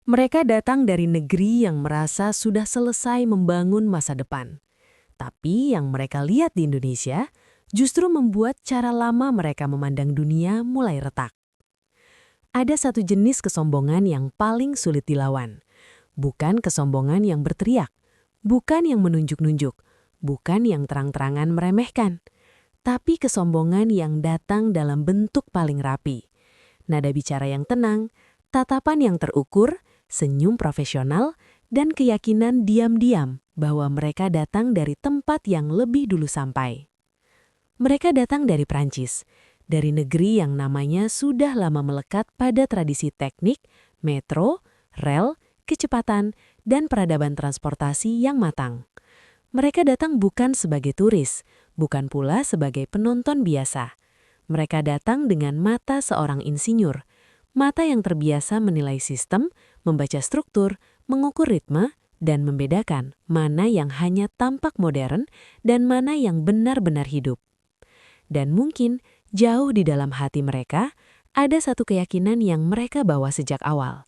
Mereka datang dari negeri yang merasa sudah selesai membangun masa depan. Tapi yang mereka lihat di Indonesia justru membuat cara lama mereka memandang dunia mulai retak. Ada satu jenis kesombongan yang paling sulit dilawan. Bukan kesombongan yang berteriak, bukan yang menunjuk-nunjuk, bukan yang terang-terangan meremehkan, tapi kesombongan yang datang dalam bentuk paling rapi. Nada bicara yang tenang, tatapan yang terukur, senyum profesional, dan keyakinan diam-diam bahwa mereka datang dari tempat yang lebih dulu sampai. Mereka datang dari Prancis, dari negeri yang namanya sudah lama melekat pada tradisi teknik, metro, rel, kecepatan, dan peradaban transportasi yang matang. Mereka datang bukan sebagai turis, bukan pula sebagai penonton biasa. Mereka datang dengan mata seorang insinyur, mata yang terbiasa menilai sistem, membaca struktur, mengukur ritme, dan membedakan mana yang hanya tampak modern dan mana yang benar-benar hidup. Dan mungkin jauh di dalam hati mereka, ada satu keyakinan yang mereka bawa sejak awal.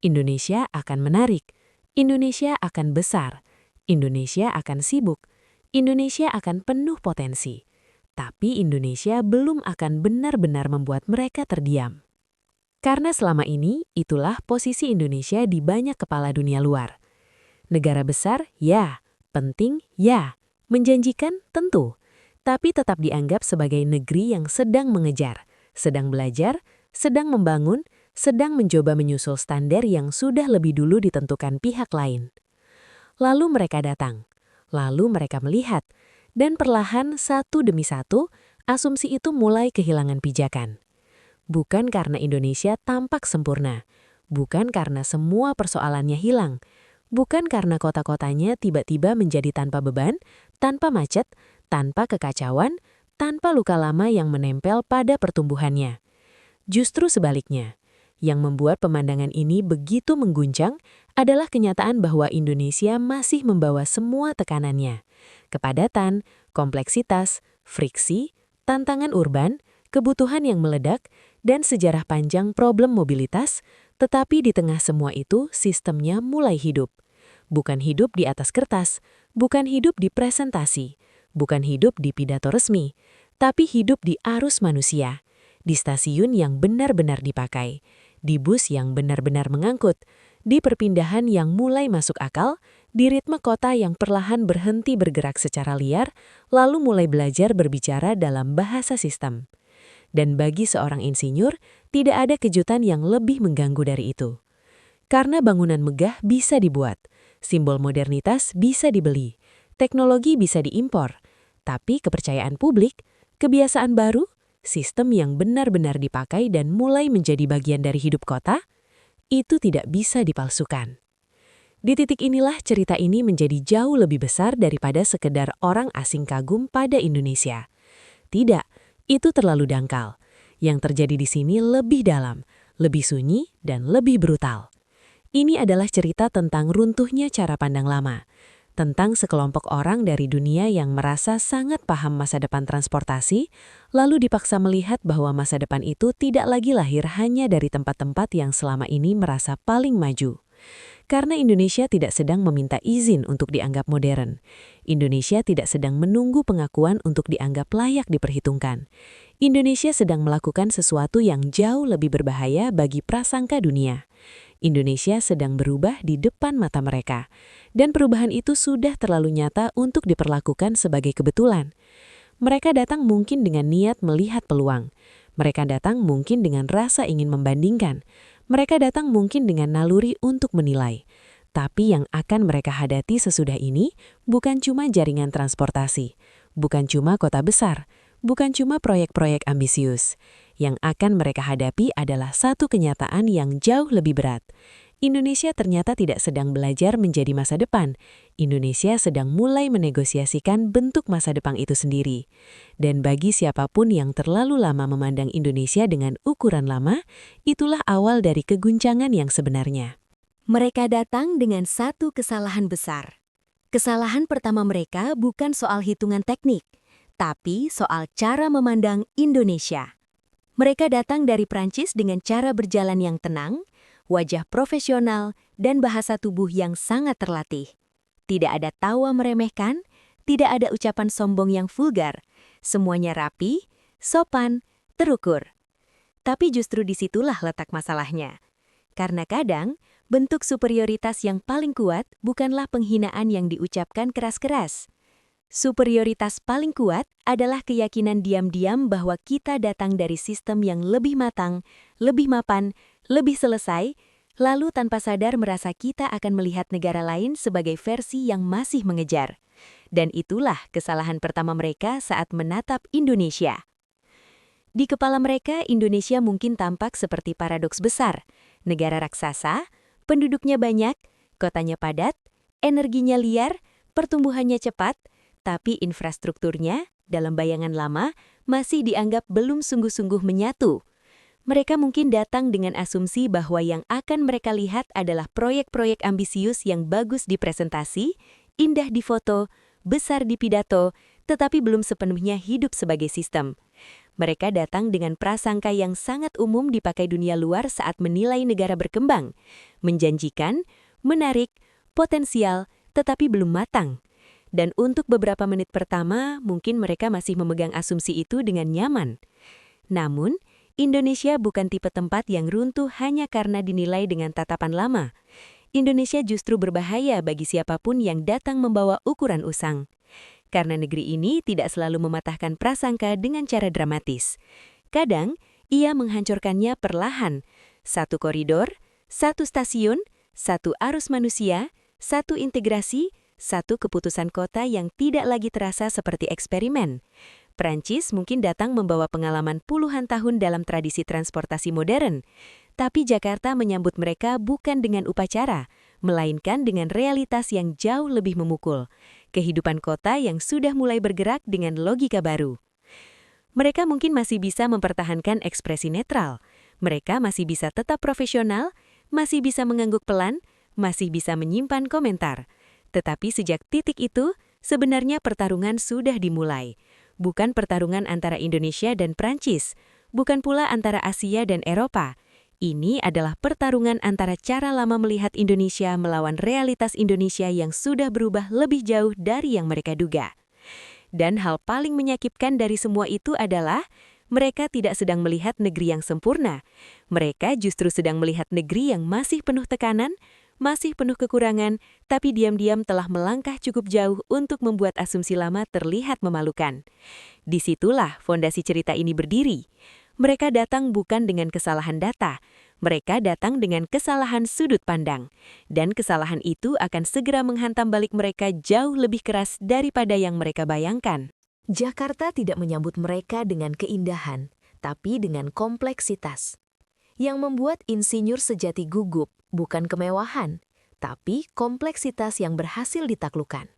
Indonesia akan menarik, Indonesia akan besar, Indonesia akan sibuk, Indonesia akan penuh potensi. Tapi Indonesia belum akan benar-benar membuat mereka terdiam. Karena selama ini, itulah posisi Indonesia di banyak kepala dunia luar. Negara besar, ya. Penting, ya. Menjanjikan, tentu. Tapi tetap dianggap sebagai negeri yang sedang mengejar, sedang belajar, sedang membangun, sedang mencoba menyusul standar yang sudah lebih dulu ditentukan pihak lain. Lalu mereka datang. Lalu mereka melihat. Dan perlahan satu demi satu, asumsi itu mulai kehilangan pijakan. Bukan karena Indonesia tampak sempurna, bukan karena semua persoalannya hilang, bukan karena kota-kotanya tiba-tiba menjadi tanpa beban, tanpa macet, tanpa kekacauan, tanpa luka lama yang menempel pada pertumbuhannya. Justru sebaliknya, yang membuat pemandangan ini begitu mengguncang adalah kenyataan bahwa Indonesia masih membawa semua tekanannya. Kepadatan, kompleksitas, friksi, tantangan urban, kebutuhan yang meledak, dan sejarah panjang problem mobilitas, tetapi di tengah semua itu sistemnya mulai hidup. Bukan hidup di atas kertas, bukan hidup di presentasi, bukan hidup di pidato resmi, tapi hidup di arus manusia, di stasiun yang benar-benar dipakai, di bus yang benar-benar mengangkut, di perpindahan yang mulai masuk akal, di ritme kota yang perlahan berhenti bergerak secara liar, lalu mulai belajar berbicara dalam bahasa sistem. Dan bagi seorang insinyur, tidak ada kejutan yang lebih mengganggu dari itu. Karena bangunan megah bisa dibuat, simbol modernitas bisa dibeli, teknologi bisa diimpor, tapi kepercayaan publik, kebiasaan baru, sistem yang benar-benar dipakai dan mulai menjadi bagian dari hidup kota, itu tidak bisa dipalsukan. Di titik inilah cerita ini menjadi jauh lebih besar daripada sekedar orang asing kagum pada Indonesia. Tidak, itu terlalu dangkal. Yang terjadi di sini lebih dalam, lebih sunyi, dan lebih brutal. Ini adalah cerita tentang runtuhnya cara pandang lama, tentang sekelompok orang dari dunia yang merasa sangat paham masa depan transportasi, lalu dipaksa melihat bahwa masa depan itu tidak lagi lahir hanya dari tempat-tempat yang selama ini merasa paling maju. Karena Indonesia tidak sedang meminta izin untuk dianggap modern. Indonesia tidak sedang menunggu pengakuan untuk dianggap layak diperhitungkan. Indonesia sedang melakukan sesuatu yang jauh lebih berbahaya bagi prasangka dunia. Indonesia sedang berubah di depan mata mereka, dan perubahan itu sudah terlalu nyata untuk diperlakukan sebagai kebetulan. Mereka datang mungkin dengan niat melihat peluang. Mereka datang mungkin dengan rasa ingin membandingkan. Mereka datang mungkin dengan naluri untuk menilai. Tapi yang akan mereka hadapi sesudah ini bukan cuma jaringan transportasi, bukan cuma kota besar, bukan cuma proyek-proyek ambisius. Yang akan mereka hadapi adalah satu kenyataan yang jauh lebih berat. Indonesia ternyata tidak sedang belajar menjadi masa depan. Indonesia sedang mulai menegosiasikan bentuk masa depan itu sendiri. Dan bagi siapapun yang terlalu lama memandang Indonesia dengan ukuran lama, itulah awal dari keguncangan yang sebenarnya. Mereka datang dengan satu kesalahan besar. Kesalahan pertama mereka bukan soal hitungan teknik, tapi soal cara memandang Indonesia. Mereka datang dari Prancis dengan cara berjalan yang tenang, wajah profesional, dan bahasa tubuh yang sangat terlatih. Tidak ada tawa meremehkan, tidak ada ucapan sombong yang vulgar. Semuanya rapi, sopan, terukur. Tapi justru disitulah letak masalahnya. Karena kadang, bentuk superioritas yang paling kuat bukanlah penghinaan yang diucapkan keras-keras. Superioritas paling kuat adalah keyakinan diam-diam bahwa kita datang dari sistem yang lebih matang, lebih mapan, lebih selesai, lalu tanpa sadar merasa kita akan melihat negara lain sebagai versi yang masih mengejar. Dan itulah kesalahan pertama mereka saat menatap Indonesia. Di kepala mereka, Indonesia mungkin tampak seperti paradoks besar. Negara raksasa, penduduknya banyak, kotanya padat, energinya liar, pertumbuhannya cepat, tapi infrastrukturnya, dalam bayangan lama, masih dianggap belum sungguh-sungguh menyatu. Mereka mungkin datang dengan asumsi bahwa yang akan mereka lihat adalah proyek-proyek ambisius yang bagus di presentasi, indah di foto, besar di pidato, tetapi belum sepenuhnya hidup sebagai sistem. Mereka datang dengan prasangka yang sangat umum dipakai dunia luar saat menilai negara berkembang, menjanjikan, menarik, potensial, tetapi belum matang. Dan untuk beberapa menit pertama, mungkin mereka masih memegang asumsi itu dengan nyaman. Namun, Indonesia bukan tipe tempat yang runtuh hanya karena dinilai dengan tatapan lama. Indonesia justru berbahaya bagi siapapun yang datang membawa ukuran usang. Karena negeri ini tidak selalu mematahkan prasangka dengan cara dramatis. Kadang, ia menghancurkannya perlahan. Satu koridor, satu stasiun, satu arus manusia, satu integrasi, satu keputusan kota yang tidak lagi terasa seperti eksperimen. Prancis mungkin datang membawa pengalaman puluhan tahun dalam tradisi transportasi modern. Tapi Jakarta menyambut mereka bukan dengan upacara, melainkan dengan realitas yang jauh lebih memukul. Kehidupan kota yang sudah mulai bergerak dengan logika baru. Mereka mungkin masih bisa mempertahankan ekspresi netral. Mereka masih bisa tetap profesional, masih bisa mengangguk pelan, masih bisa menyimpan komentar. Tetapi sejak titik itu, sebenarnya pertarungan sudah dimulai. Bukan pertarungan antara Indonesia dan Prancis, bukan pula antara Asia dan Eropa. Ini adalah pertarungan antara cara lama melihat Indonesia melawan realitas Indonesia yang sudah berubah lebih jauh dari yang mereka duga. Dan hal paling menyakitkan dari semua itu adalah mereka tidak sedang melihat negeri yang sempurna. Mereka justru sedang melihat negeri yang masih penuh tekanan, masih penuh kekurangan, tapi diam-diam telah melangkah cukup jauh untuk membuat asumsi lama terlihat memalukan. Disitulah fondasi cerita ini berdiri. Mereka datang bukan dengan kesalahan data, mereka datang dengan kesalahan sudut pandang. Dan kesalahan itu akan segera menghantam balik mereka jauh lebih keras daripada yang mereka bayangkan. Jakarta tidak menyambut mereka dengan keindahan, tapi dengan kompleksitas. Yang membuat insinyur sejati gugup bukan kemewahan, tapi kompleksitas yang berhasil ditaklukkan.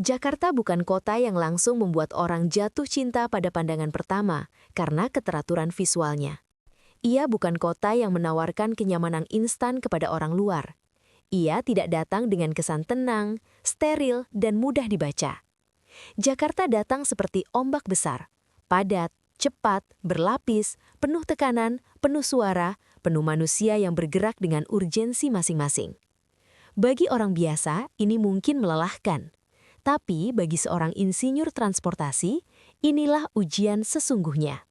Jakarta bukan kota yang langsung membuat orang jatuh cinta pada pandangan pertama karena keteraturan visualnya. Ia bukan kota yang menawarkan kenyamanan instan kepada orang luar. Ia tidak datang dengan kesan tenang, steril, dan mudah dibaca. Jakarta datang seperti ombak besar, padat, cepat, berlapis, penuh tekanan, penuh suara, penuh manusia yang bergerak dengan urgensi masing-masing. Bagi orang biasa, ini mungkin melelahkan. Tapi bagi seorang insinyur transportasi, inilah ujian sesungguhnya.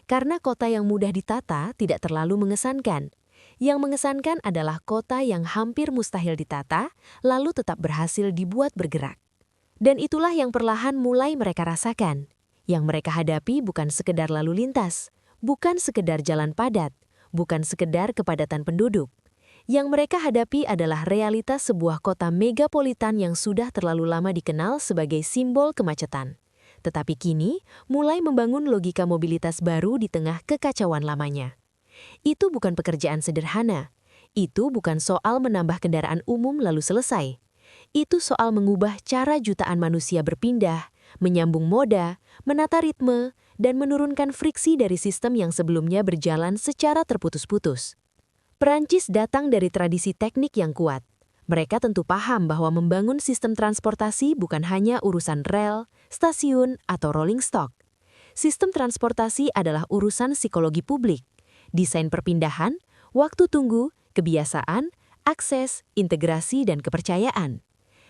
Karena kota yang mudah ditata tidak terlalu mengesankan. Yang mengesankan adalah kota yang hampir mustahil ditata, lalu tetap berhasil dibuat bergerak. Dan itulah yang perlahan mulai mereka rasakan. Yang mereka hadapi bukan sekedar lalu lintas, bukan sekedar jalan padat, bukan sekedar kepadatan penduduk. Yang mereka hadapi adalah realitas sebuah kota megapolitan yang sudah terlalu lama dikenal sebagai simbol kemacetan. Tetapi kini mulai membangun logika mobilitas baru di tengah kekacauan lamanya. Itu bukan pekerjaan sederhana. Itu bukan soal menambah kendaraan umum lalu selesai. Itu soal mengubah cara jutaan manusia berpindah, menyambung moda, menata ritme, dan menurunkan friksi dari sistem yang sebelumnya berjalan secara terputus-putus. Perancis datang dari tradisi teknik yang kuat. Mereka tentu paham bahwa membangun sistem transportasi bukan hanya urusan rel, stasiun, atau rolling stock. Sistem transportasi adalah urusan psikologi publik, desain perpindahan, Waktu tunggu, kebiasaan, akses, integrasi, dan kepercayaan.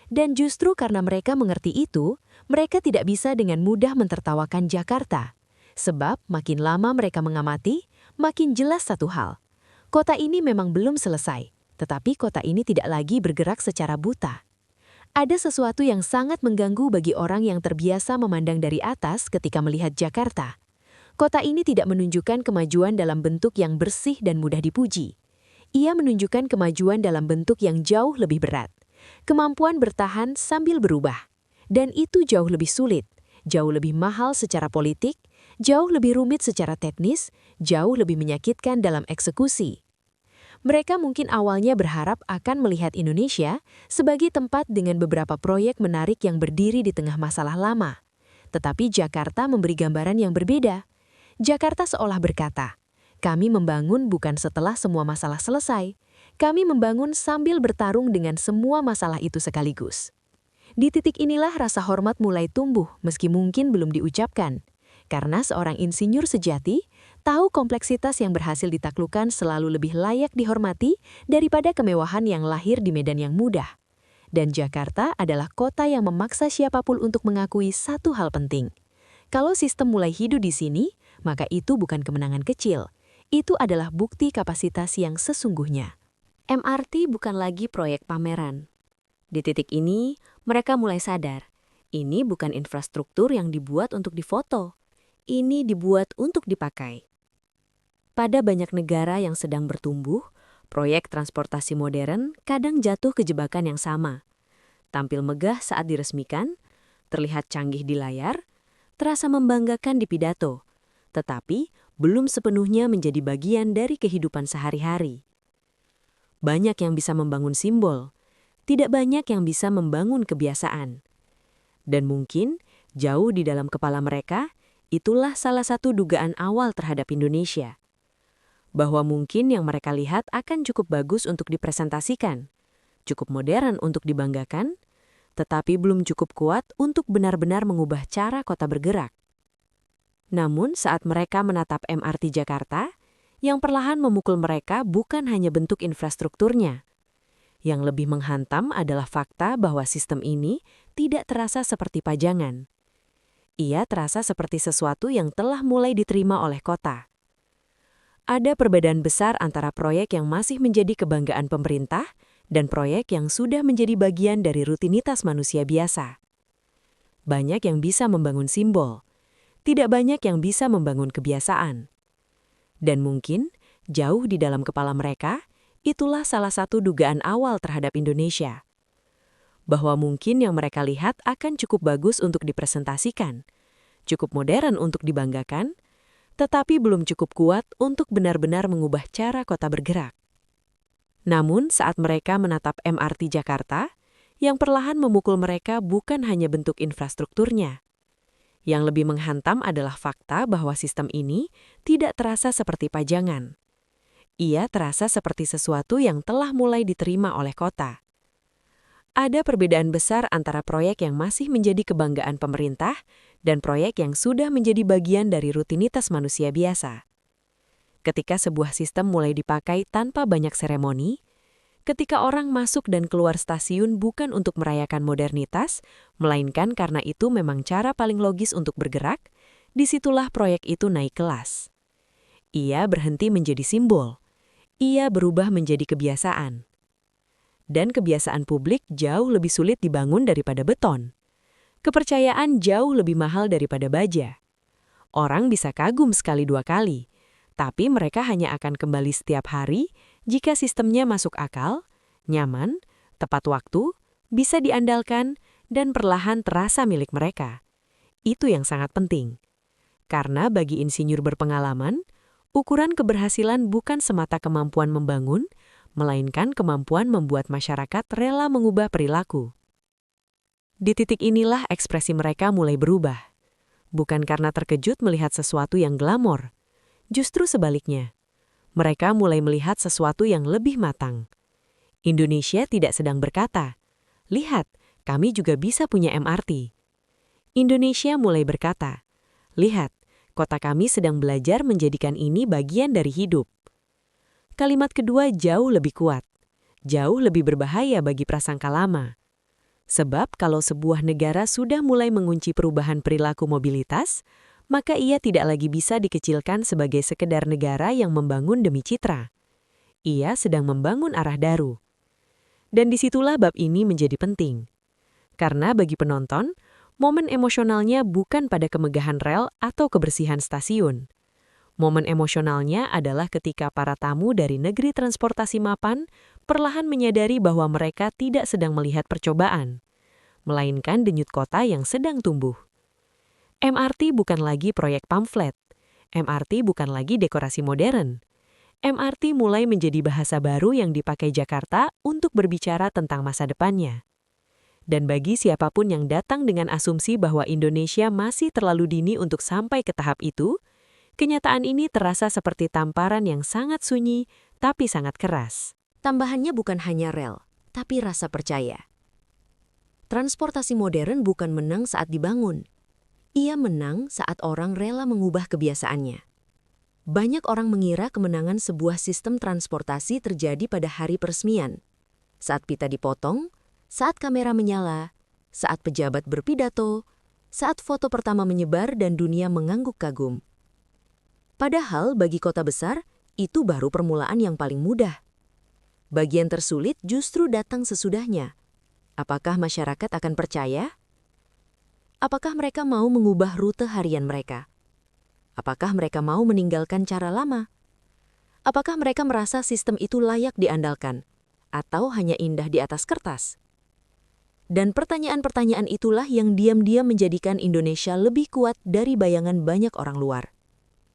Dan justru karena mereka mengerti itu, mereka tidak bisa dengan mudah mentertawakan Jakarta. Sebab makin lama mereka mengamati, makin jelas satu hal. Kota ini memang belum selesai, tetapi kota ini tidak lagi bergerak secara buta. Ada sesuatu yang sangat mengganggu bagi orang yang terbiasa memandang dari atas ketika melihat Jakarta. Kota ini tidak menunjukkan kemajuan dalam bentuk yang bersih dan mudah dipuji. Ia menunjukkan kemajuan dalam bentuk yang jauh lebih berat. Kemampuan bertahan sambil berubah. Dan itu jauh lebih sulit, jauh lebih mahal secara politik, jauh lebih rumit secara teknis, jauh lebih menyakitkan dalam eksekusi. Mereka mungkin awalnya berharap akan melihat Indonesia sebagai tempat dengan beberapa proyek menarik yang berdiri di tengah masalah lama. Tetapi Jakarta memberi gambaran yang berbeda. Jakarta seolah berkata, kami membangun bukan setelah semua masalah selesai. Kami membangun sambil bertarung dengan semua masalah itu sekaligus. Di titik inilah rasa hormat mulai tumbuh meski mungkin belum diucapkan. Karena seorang insinyur sejati tahu kompleksitas yang berhasil ditaklukkan selalu lebih layak dihormati daripada kemewahan yang lahir di medan yang mudah. Dan Jakarta adalah kota yang memaksa siapapun untuk mengakui satu hal penting. Kalau sistem mulai hidup di sini, maka itu bukan kemenangan kecil. Itu adalah bukti kapasitas yang sesungguhnya. MRT bukan lagi proyek pameran. Di titik ini, mereka mulai sadar, ini bukan infrastruktur yang dibuat untuk difoto. Ini dibuat untuk dipakai. Pada banyak negara yang sedang bertumbuh, proyek transportasi modern kadang jatuh ke jebakan yang sama. Tampil megah saat diresmikan, terlihat canggih di layar, terasa membanggakan di pidato, tetapi belum sepenuhnya menjadi bagian dari kehidupan sehari-hari. Banyak yang bisa membangun simbol, tidak banyak yang bisa membangun kebiasaan. Dan mungkin, jauh di dalam kepala mereka, itulah salah satu dugaan awal terhadap Indonesia. Bahwa mungkin yang mereka lihat akan cukup bagus untuk dipresentasikan, cukup modern untuk dibanggakan, tetapi belum cukup kuat untuk benar-benar mengubah cara kota bergerak. Namun saat mereka menatap MRT Jakarta, yang perlahan memukul mereka bukan hanya bentuk infrastrukturnya. Yang lebih menghantam adalah fakta bahwa sistem ini tidak terasa seperti pajangan. Ia terasa seperti sesuatu yang telah mulai diterima oleh kota. Ada perbedaan besar antara proyek yang masih menjadi kebanggaan pemerintah dan proyek yang sudah menjadi bagian dari rutinitas manusia biasa. Banyak yang bisa membangun simbol, tidak banyak yang bisa membangun kebiasaan. Dan mungkin, jauh di dalam kepala mereka, itulah salah satu dugaan awal terhadap Indonesia. Bahwa mungkin yang mereka lihat akan cukup bagus untuk dipresentasikan, cukup modern untuk dibanggakan, tetapi belum cukup kuat untuk benar-benar mengubah cara kota bergerak. Namun saat mereka menatap MRT Jakarta, yang perlahan memukul mereka bukan hanya bentuk infrastrukturnya. Yang lebih menghantam adalah fakta bahwa sistem ini tidak terasa seperti pajangan. Ia terasa seperti sesuatu yang telah mulai diterima oleh kota. Ada perbedaan besar antara proyek yang masih menjadi kebanggaan pemerintah dan proyek yang sudah menjadi bagian dari rutinitas manusia biasa. Ketika sebuah sistem mulai dipakai tanpa banyak seremoni, ketika orang masuk dan keluar stasiun bukan untuk merayakan modernitas, melainkan karena itu memang cara paling logis untuk bergerak, disitulah proyek itu naik kelas. Ia berhenti menjadi simbol. Ia berubah menjadi kebiasaan. Dan kebiasaan publik jauh lebih sulit dibangun daripada beton. Kepercayaan jauh lebih mahal daripada baja. Orang bisa kagum sekali dua kali, tapi mereka hanya akan kembali setiap hari jika sistemnya masuk akal, nyaman, tepat waktu, bisa diandalkan, dan perlahan terasa milik mereka. Itu yang sangat penting. Karena bagi insinyur berpengalaman, ukuran keberhasilan bukan semata kemampuan membangun, melainkan kemampuan membuat masyarakat rela mengubah perilaku. Di titik inilah ekspresi mereka mulai berubah. Bukan karena terkejut melihat sesuatu yang glamor. Justru sebaliknya. Mereka mulai melihat sesuatu yang lebih matang. Indonesia tidak sedang berkata, "Lihat, kami juga bisa punya MRT." Indonesia mulai berkata, "Lihat, kota kami sedang belajar menjadikan ini bagian dari hidup." Kalimat kedua jauh lebih kuat, jauh lebih berbahaya bagi prasangka lama. Sebab kalau sebuah negara sudah mulai mengunci perubahan perilaku mobilitas, maka ia tidak lagi bisa dikecilkan sebagai sekedar negara yang membangun demi citra. Ia sedang membangun arah baru. Dan disitulah bab ini menjadi penting. Karena bagi penonton, momen emosionalnya bukan pada kemegahan rel atau kebersihan stasiun. Momen emosionalnya adalah ketika para tamu dari negeri transportasi mapan perlahan menyadari bahwa mereka tidak sedang melihat percobaan, melainkan denyut kota yang sedang tumbuh. MRT bukan lagi proyek pamflet. MRT bukan lagi dekorasi modern. MRT mulai menjadi bahasa baru yang dipakai Jakarta untuk berbicara tentang masa depannya. Dan bagi siapapun yang datang dengan asumsi bahwa Indonesia masih terlalu dini untuk sampai ke tahap itu, kenyataan ini terasa seperti tamparan yang sangat sunyi tapi sangat keras. Tambahannya bukan hanya rel, tapi rasa percaya. Transportasi modern bukan menang saat dibangun. Ia menang saat orang rela mengubah kebiasaannya. Banyak orang mengira kemenangan sebuah sistem transportasi terjadi pada hari peresmian. Saat pita dipotong, saat kamera menyala, saat pejabat berpidato, saat foto pertama menyebar dan dunia mengangguk kagum. Padahal bagi kota besar, itu baru permulaan yang paling mudah. Bagian tersulit justru datang sesudahnya. Apakah masyarakat akan percaya? Apakah mereka mau mengubah rute harian mereka? Apakah mereka mau meninggalkan cara lama? Apakah mereka merasa sistem itu layak diandalkan? Atau hanya indah di atas kertas? Dan pertanyaan-pertanyaan itulah yang diam-diam menjadikan Indonesia lebih kuat dari bayangan banyak orang luar.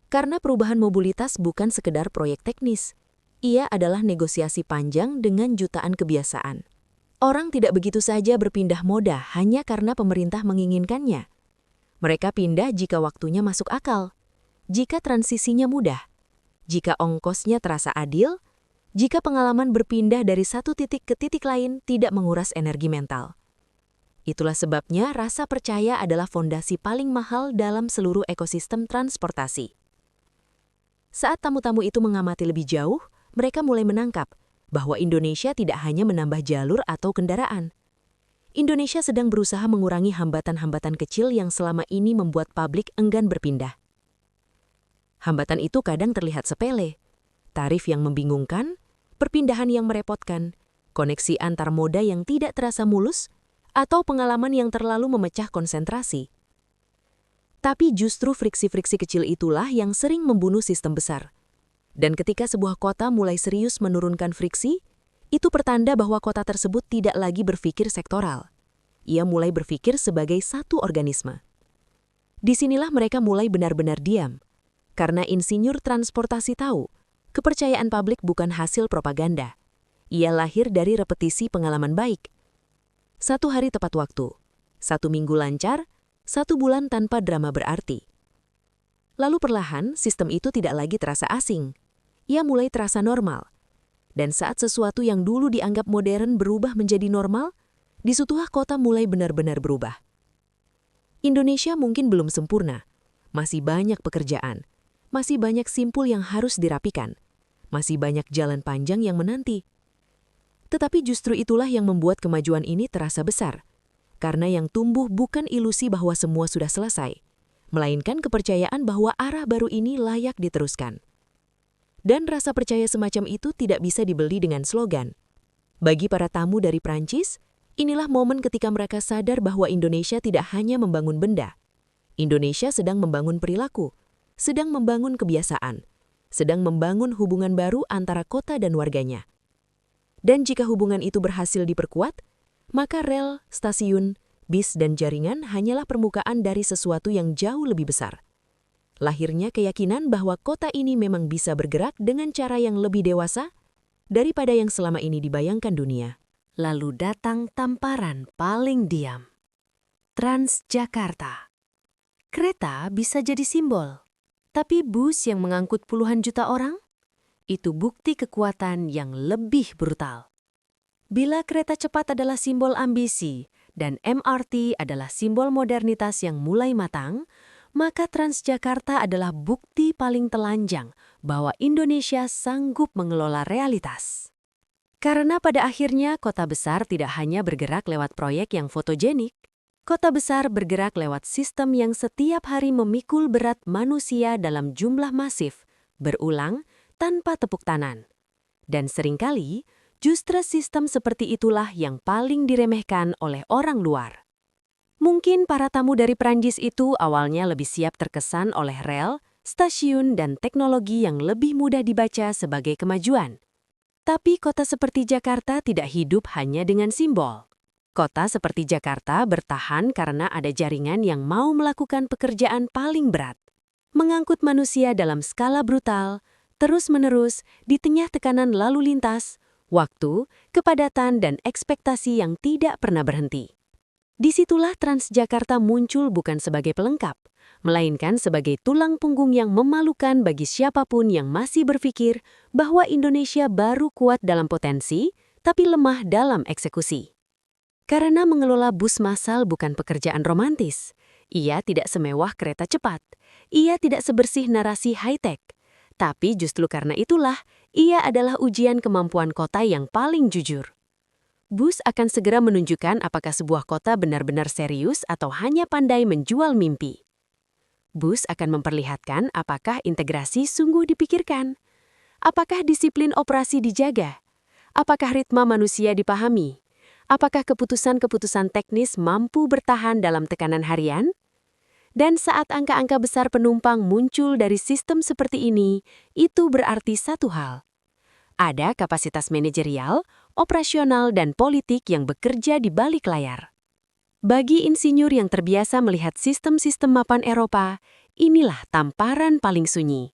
Karena perubahan mobilitas bukan sekedar proyek teknis. Ia adalah negosiasi panjang dengan jutaan kebiasaan. Orang tidak begitu saja berpindah moda hanya karena pemerintah menginginkannya. Mereka pindah jika waktunya masuk akal, jika transisinya mudah, jika ongkosnya terasa adil, jika pengalaman berpindah dari satu titik ke titik lain tidak menguras energi mental. Itulah sebabnya rasa percaya adalah fondasi paling mahal dalam seluruh ekosistem transportasi. Saat tamu-tamu itu mengamati lebih jauh, mereka mulai menangkap bahwa Indonesia tidak hanya menambah jalur atau kendaraan. Indonesia sedang berusaha mengurangi hambatan-hambatan kecil yang selama ini membuat publik enggan berpindah. Hambatan itu kadang terlihat sepele, tarif yang membingungkan, perpindahan yang merepotkan, koneksi antar moda yang tidak terasa mulus, atau pengalaman yang terlalu memecah konsentrasi. Tapi justru friksi-friksi kecil itulah yang sering membunuh sistem besar. Dan ketika sebuah kota mulai serius menurunkan friksi, itu pertanda bahwa kota tersebut tidak lagi berpikir sektoral. Ia mulai berpikir sebagai satu organisme. Disinilah mereka mulai benar-benar diam. Karena insinyur transportasi tahu, kepercayaan publik bukan hasil propaganda. Ia lahir dari repetisi pengalaman baik. 1 hari tepat waktu, 1 minggu lancar, 1 bulan tanpa drama berarti. Lalu perlahan, sistem itu tidak lagi terasa asing. Ia mulai terasa normal. Dan saat sesuatu yang dulu dianggap modern berubah menjadi normal, disitulah kota mulai benar-benar berubah. Indonesia mungkin belum sempurna. Masih banyak pekerjaan. Masih banyak simpul yang harus dirapikan. Masih banyak jalan panjang yang menanti. Tetapi justru itulah yang membuat kemajuan ini terasa besar. Karena yang tumbuh bukan ilusi bahwa semua sudah selesai, melainkan kepercayaan bahwa arah baru ini layak diteruskan. Dan rasa percaya semacam itu tidak bisa dibeli dengan slogan. Bagi para tamu dari Prancis, inilah momen ketika mereka sadar bahwa Indonesia tidak hanya membangun benda. Indonesia sedang membangun perilaku, sedang membangun kebiasaan, sedang membangun hubungan baru antara kota dan warganya. Dan jika hubungan itu berhasil diperkuat, maka rel, stasiun, bis, dan jaringan hanyalah permukaan dari sesuatu yang jauh lebih besar. Lahirnya keyakinan bahwa kota ini memang bisa bergerak dengan cara yang lebih dewasa daripada yang selama ini dibayangkan dunia. Lalu datang tamparan paling diam. Transjakarta. Kereta bisa jadi simbol, tapi bus yang mengangkut puluhan juta orang? Itu bukti kekuatan yang lebih brutal. Bila kereta cepat adalah simbol ambisi dan MRT adalah simbol modernitas yang mulai matang, maka Transjakarta adalah bukti paling telanjang bahwa Indonesia sanggup mengelola realitas. Karena pada akhirnya kota besar tidak hanya bergerak lewat proyek yang fotogenik, kota besar bergerak lewat sistem yang setiap hari memikul berat manusia dalam jumlah masif, berulang, tanpa tepuk tangan. Dan seringkali, justru sistem seperti itulah yang paling diremehkan oleh orang luar. Mungkin para tamu dari Prancis itu awalnya lebih siap terkesan oleh rel, stasiun, dan teknologi yang lebih mudah dibaca sebagai kemajuan. Tapi kota seperti Jakarta tidak hidup hanya dengan simbol. Kota seperti Jakarta bertahan karena ada jaringan yang mau melakukan pekerjaan paling berat. Mengangkut manusia dalam skala brutal, terus-menerus di tengah tekanan lalu lintas, waktu, kepadatan, dan ekspektasi yang tidak pernah berhenti. Disitulah Transjakarta muncul bukan sebagai pelengkap, melainkan sebagai tulang punggung yang memalukan bagi siapapun yang masih berpikir bahwa Indonesia baru kuat dalam potensi, tapi lemah dalam eksekusi. Karena mengelola bus massal bukan pekerjaan romantis, ia tidak semewah kereta cepat, ia tidak sebersih narasi high-tech, tapi justru karena itulah, ia adalah ujian kemampuan kota yang paling jujur. Bus akan segera menunjukkan apakah sebuah kota benar-benar serius atau hanya pandai menjual mimpi. Bus akan memperlihatkan apakah integrasi sungguh dipikirkan, apakah disiplin operasi dijaga, apakah ritme manusia dipahami, apakah keputusan-keputusan teknis mampu bertahan dalam tekanan harian. Dan saat angka-angka besar penumpang muncul dari sistem seperti ini, itu berarti satu hal. Ada kapasitas manajerial, operasional, dan politik yang bekerja di balik layar. Bagi insinyur yang terbiasa melihat sistem-sistem mapan Eropa, inilah tamparan paling sunyi.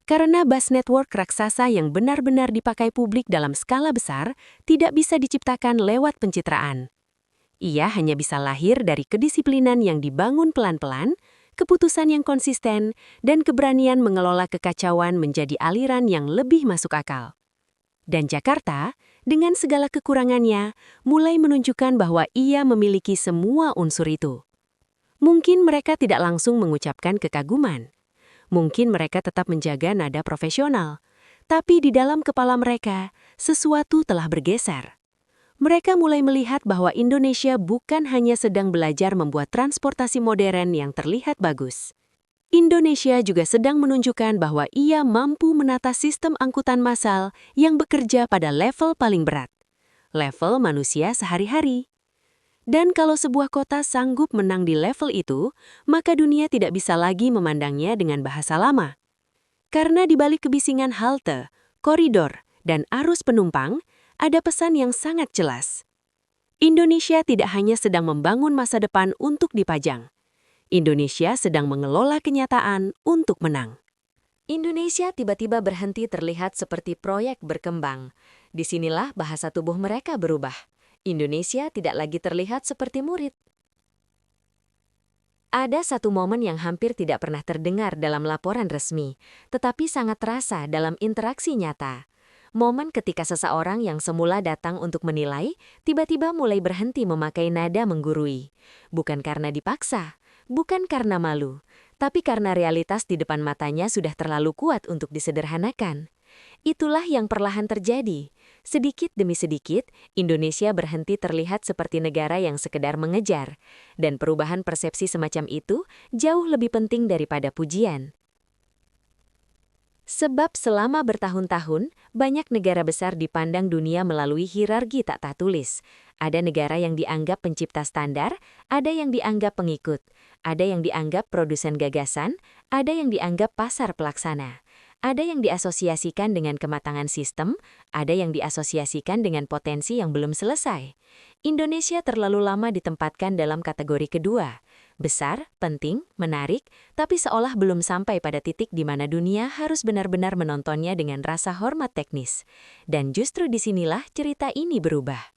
Karena bus network raksasa yang benar-benar dipakai publik dalam skala besar tidak bisa diciptakan lewat pencitraan. Ia hanya bisa lahir dari kedisiplinan yang dibangun pelan-pelan, keputusan yang konsisten, dan keberanian mengelola kekacauan menjadi aliran yang lebih masuk akal. Dan Jakarta, dengan segala kekurangannya, mulai menunjukkan bahwa ia memiliki semua unsur itu. Mungkin mereka tidak langsung mengucapkan kekaguman. Mungkin mereka tetap menjaga nada profesional. Tapi di dalam kepala mereka, sesuatu telah bergeser. Mereka mulai melihat bahwa Indonesia bukan hanya sedang belajar membuat transportasi modern yang terlihat bagus. Indonesia juga sedang menunjukkan bahwa ia mampu menata sistem angkutan massal yang bekerja pada level paling berat, level manusia sehari-hari. Dan kalau sebuah kota sanggup menang di level itu, maka dunia tidak bisa lagi memandangnya dengan bahasa lama. Karena di balik kebisingan halte, koridor, dan arus penumpang, ada pesan yang sangat jelas. Indonesia tidak hanya sedang membangun masa depan untuk dipajang. Indonesia sedang mengelola kenyataan untuk menang. Indonesia tiba-tiba berhenti terlihat seperti proyek berkembang. Disinilah bahasa tubuh mereka berubah. Indonesia tidak lagi terlihat seperti murid. Ada satu momen yang hampir tidak pernah terdengar dalam laporan resmi, tetapi sangat terasa dalam interaksi nyata. Momen ketika seseorang yang semula datang untuk menilai, tiba-tiba mulai berhenti memakai nada menggurui. Bukan karena dipaksa, bukan karena malu, tapi karena realitas di depan matanya sudah terlalu kuat untuk disederhanakan. Itulah yang perlahan terjadi. Sedikit demi sedikit, Indonesia berhenti terlihat seperti negara yang sekedar mengejar, dan perubahan persepsi semacam itu jauh lebih penting daripada pujian. Sebab selama bertahun-tahun, banyak negara besar dipandang dunia melalui hierarki tak tertulis. Ada negara yang dianggap pencipta standar, ada yang dianggap pengikut, ada yang dianggap produsen gagasan, ada yang dianggap pasar pelaksana. Ada yang diasosiasikan dengan kematangan sistem, ada yang diasosiasikan dengan potensi yang belum selesai. Indonesia terlalu lama ditempatkan dalam kategori kedua. Besar, penting, menarik, tapi seolah belum sampai pada titik di mana dunia harus benar-benar menontonnya dengan rasa hormat teknis. Dan justru disinilah cerita ini berubah.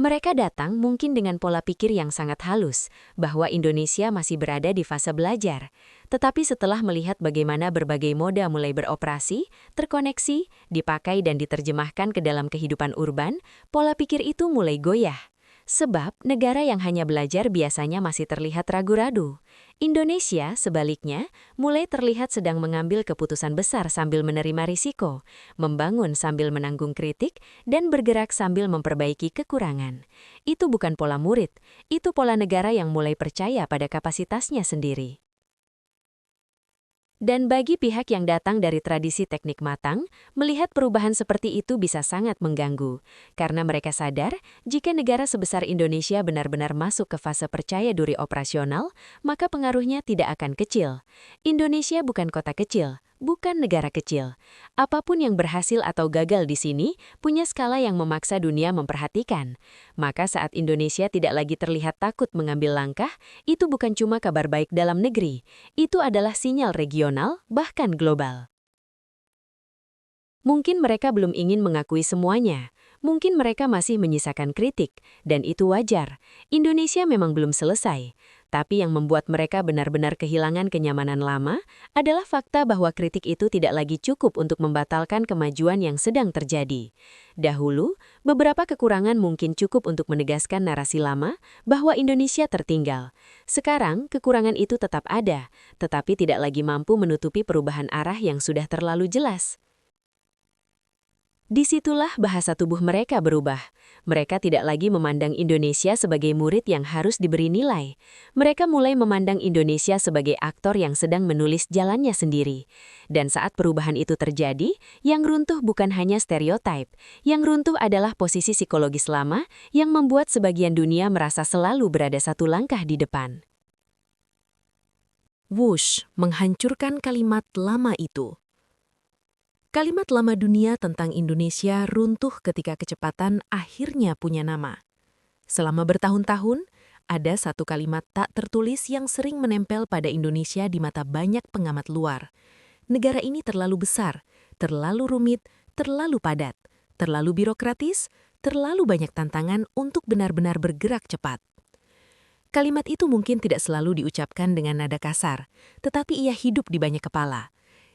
Mereka datang mungkin dengan pola pikir yang sangat halus, bahwa Indonesia masih berada di fase belajar. Tetapi setelah melihat bagaimana berbagai moda mulai beroperasi, terkoneksi, dipakai dan diterjemahkan ke dalam kehidupan urban, pola pikir itu mulai goyah. Sebab negara yang hanya belajar biasanya masih terlihat ragu-ragu. Indonesia, sebaliknya, mulai terlihat sedang mengambil keputusan besar sambil menerima risiko, membangun sambil menanggung kritik, dan bergerak sambil memperbaiki kekurangan. Itu bukan pola murid, itu pola negara yang mulai percaya pada kapasitasnya sendiri. Dan bagi pihak yang datang dari tradisi teknik matang, melihat perubahan seperti itu bisa sangat mengganggu. Karena mereka sadar, jika negara sebesar Indonesia benar-benar masuk ke fase percaya diri operasional, maka pengaruhnya tidak akan kecil. Indonesia bukan kota kecil, bukan negara kecil. Apapun yang berhasil atau gagal di sini, punya skala yang memaksa dunia memperhatikan. Maka saat Indonesia tidak lagi terlihat takut mengambil langkah, itu bukan cuma kabar baik dalam negeri. Itu adalah sinyal regional, bahkan global. Mungkin mereka belum ingin mengakui semuanya. Mungkin mereka masih menyisakan kritik, dan itu wajar. Indonesia memang belum selesai. Tapi yang membuat mereka benar-benar kehilangan kenyamanan lama adalah fakta bahwa kritik itu tidak lagi cukup untuk membatalkan kemajuan yang sedang terjadi. Dahulu, beberapa kekurangan mungkin cukup untuk menegaskan narasi lama bahwa Indonesia tertinggal. Sekarang, kekurangan itu tetap ada, tetapi tidak lagi mampu menutupi perubahan arah yang sudah terlalu jelas. Disitulah bahasa tubuh mereka berubah. Mereka tidak lagi memandang Indonesia sebagai murid yang harus diberi nilai. Mereka mulai memandang Indonesia sebagai aktor yang sedang menulis jalannya sendiri. Dan saat perubahan itu terjadi, yang runtuh bukan hanya stereotype. Yang runtuh adalah posisi psikologis lama yang membuat sebagian dunia merasa selalu berada satu langkah di depan. Wush, menghancurkan kalimat lama itu. Kalimat lama dunia tentang Indonesia runtuh ketika kecepatan akhirnya punya nama. Selama bertahun-tahun, ada satu kalimat tak tertulis yang sering menempel pada Indonesia di mata banyak pengamat luar. Negara ini terlalu besar, terlalu rumit, terlalu padat, terlalu birokratis, terlalu banyak tantangan untuk benar-benar bergerak cepat. Kalimat itu mungkin tidak selalu diucapkan dengan nada kasar, tetapi ia hidup di banyak kepala.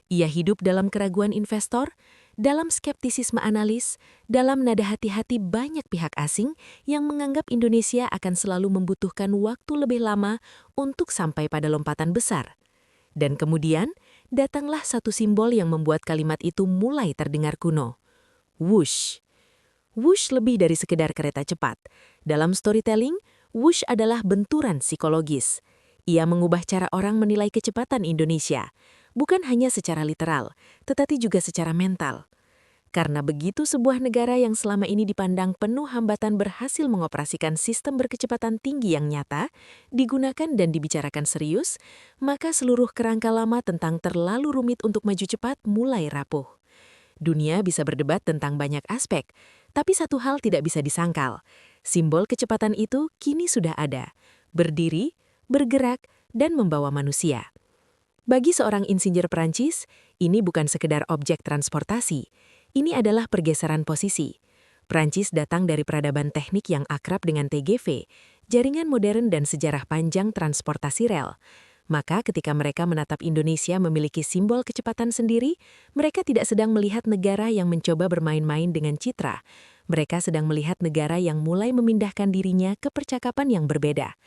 Ia hidup dalam keraguan investor, dalam skeptisisme analis, dalam nada hati-hati banyak pihak asing yang menganggap Indonesia akan selalu membutuhkan waktu lebih lama untuk sampai pada lompatan besar. Dan kemudian, datanglah satu simbol yang membuat kalimat itu mulai terdengar kuno. Wush. Wush lebih dari sekedar kereta cepat. Dalam storytelling, wush adalah benturan psikologis. Ia mengubah cara orang menilai kecepatan Indonesia. Bukan hanya secara literal, tetapi juga secara mental. Karena begitu sebuah negara yang selama ini dipandang penuh hambatan berhasil mengoperasikan sistem berkecepatan tinggi yang nyata, digunakan dan dibicarakan serius, maka seluruh kerangka lama tentang terlalu rumit untuk maju cepat mulai rapuh. Dunia bisa berdebat tentang banyak aspek, tapi satu hal tidak bisa disangkal. Simbol kecepatan itu kini sudah ada, berdiri, bergerak, dan membawa manusia. Bagi seorang insinyur Perancis, ini bukan sekedar objek transportasi. Ini adalah pergeseran posisi. Perancis datang dari peradaban teknik yang akrab dengan TGV, jaringan modern dan sejarah panjang transportasi rel. Maka ketika mereka menatap Indonesia memiliki simbol kecepatan sendiri, mereka tidak sedang melihat negara yang mencoba bermain-main dengan citra. Mereka sedang melihat negara yang mulai memindahkan dirinya ke percakapan yang berbeda.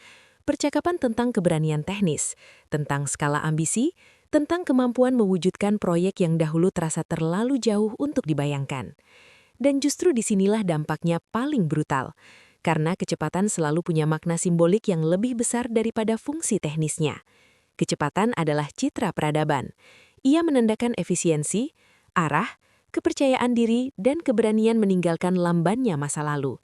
Percakapan tentang keberanian teknis, tentang skala ambisi, tentang kemampuan mewujudkan proyek yang dahulu terasa terlalu jauh untuk dibayangkan. Dan justru disinilah dampaknya paling brutal, karena kecepatan selalu punya makna simbolik yang lebih besar daripada fungsi teknisnya. Kecepatan adalah citra peradaban. Ia menandakan efisiensi, arah, kepercayaan diri, dan keberanian meninggalkan lambannya masa lalu.